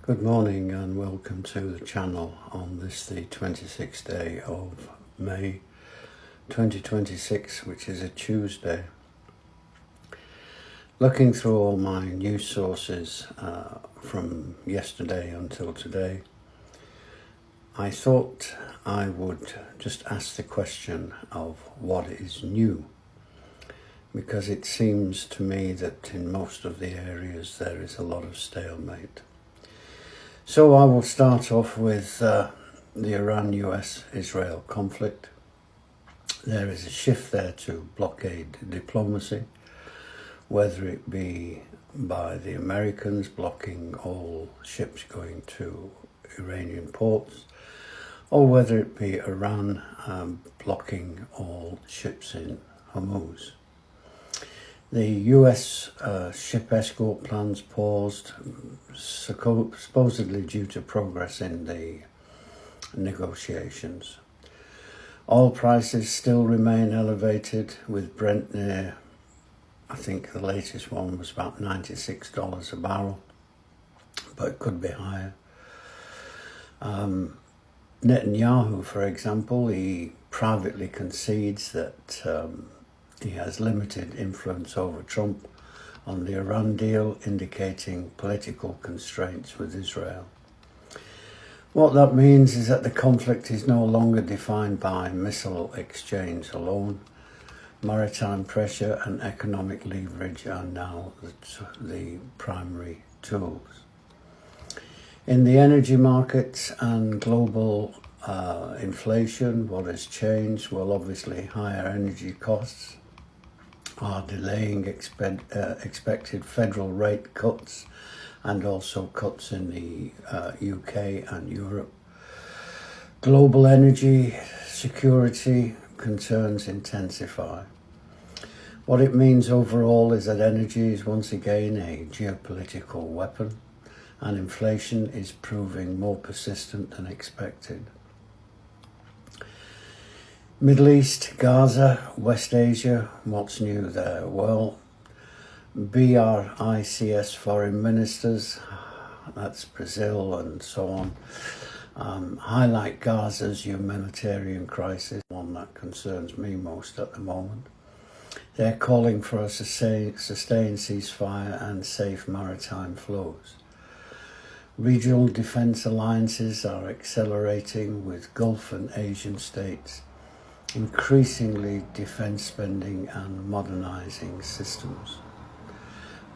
Good morning and welcome to the channel on this, the 26th day of May 2026, which is a Tuesday. Looking through all my news sources from yesterday until today, I thought I would just ask the question of what is new, because it seems to me that in most of the areas there is a lot of stalemate. So I will start off with the Iran-US-Israel conflict. There is a shift there to blockade diplomacy, whether it be by the Americans blocking all ships going to Iranian ports, or whether it be Iran blocking all ships in Hormuz. The US ship escort plans paused, supposedly due to progress in the negotiations. Oil prices still remain elevated, with Brent near, I think the latest one was about $96 a barrel, but it could be higher. Netanyahu, for example, he privately concedes that he has limited influence over Trump on the Iran deal, indicating political constraints with Israel. What that means is that the conflict is no longer defined by missile exchange alone. Maritime pressure and economic leverage are now the primary tools. In the energy markets and global inflation, what has changed? Well, obviously higher energy costs are delaying expected federal rate cuts, and also cuts in the UK and Europe. Global energy security concerns intensify. What it means overall is that energy is once again a geopolitical weapon, and inflation is proving more persistent than expected. Middle East, Gaza, West Asia, what's new there? Well, BRICS foreign ministers, that's Brazil and so on, highlight Gaza's humanitarian crisis, one that concerns me most at the moment. They're calling for a sustained ceasefire and safe maritime flows. Regional defence alliances are accelerating, with Gulf and Asian states increasingly defence spending and modernising systems.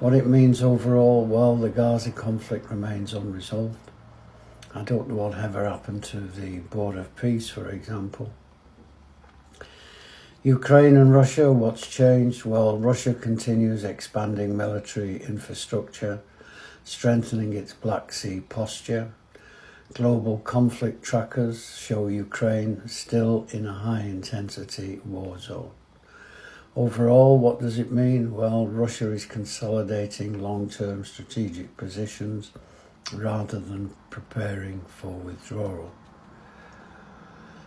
What it means overall, well, the Gaza conflict remains unresolved. I don't know whatever happened to the Board of Peace, for example. Ukraine and Russia, what's changed? Well, Russia continues expanding military infrastructure, strengthening its Black Sea posture. Global conflict trackers show Ukraine still in a high-intensity war zone. Overall, what does it mean? Well, Russia is consolidating long-term strategic positions rather than preparing for withdrawal.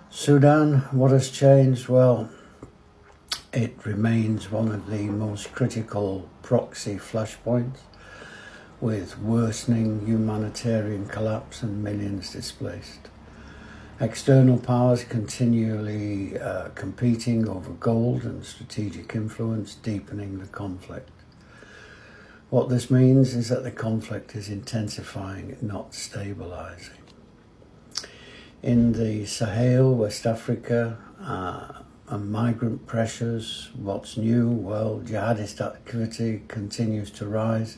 Sudan, what has changed? Well, it remains one of the most critical proxy flashpoints, with worsening humanitarian collapse and millions displaced. External powers continually competing over gold and strategic influence, deepening the conflict. What this means is that the conflict is intensifying, not stabilizing. In the Sahel, West Africa, and migrant pressures, what's new? Well, jihadist activity continues to rise,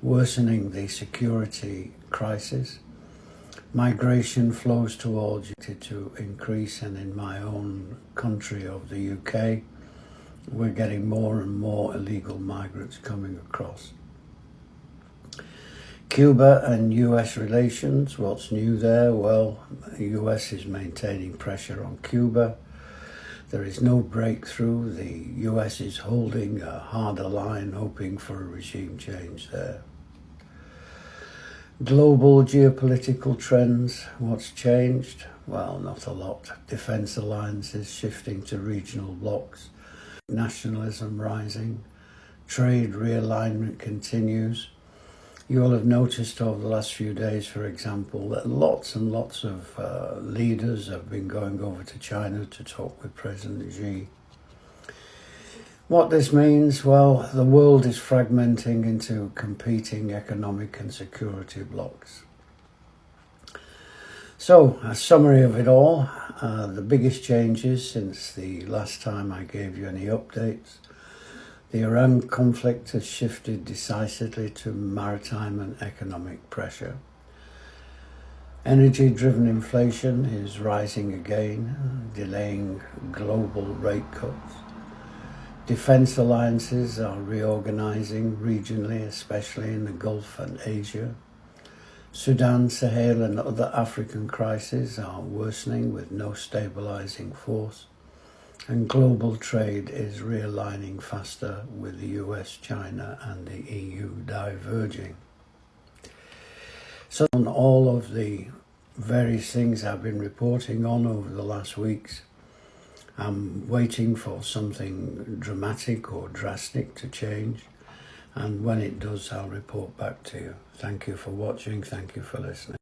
worsening the security crisis. Migration flows towards to increase, and in my own country of the UK, we're getting more and more illegal migrants coming across. Cuba and US relations, what's new there? Well, the US is maintaining pressure on Cuba. There is no breakthrough. The US is holding a harder line, hoping for a regime change there. Global geopolitical trends, what's changed? Well, not a lot. Defence alliances shifting to regional blocs, nationalism rising, trade realignment continues, You will have noticed over the last few days, for example, that lots and lots of leaders have been going over to China to talk with President Xi. What this means, well, the world is fragmenting into competing economic and security blocks. So, a summary of it all, the biggest changes since the last time I gave you any updates. The Iran conflict has shifted decisively to maritime and economic pressure. Energy-driven inflation is rising again, delaying global rate cuts. Defence alliances are reorganising regionally, especially in the Gulf and Asia. Sudan, Sahel and other African crises are worsening with no stabilising force. And global trade is realigning faster with the US, China and the EU diverging. So on all of the various things I've been reporting on over the last weeks, I'm waiting for something dramatic or drastic to change. And when it does, I'll report back to you. Thank you for watching. Thank you for listening.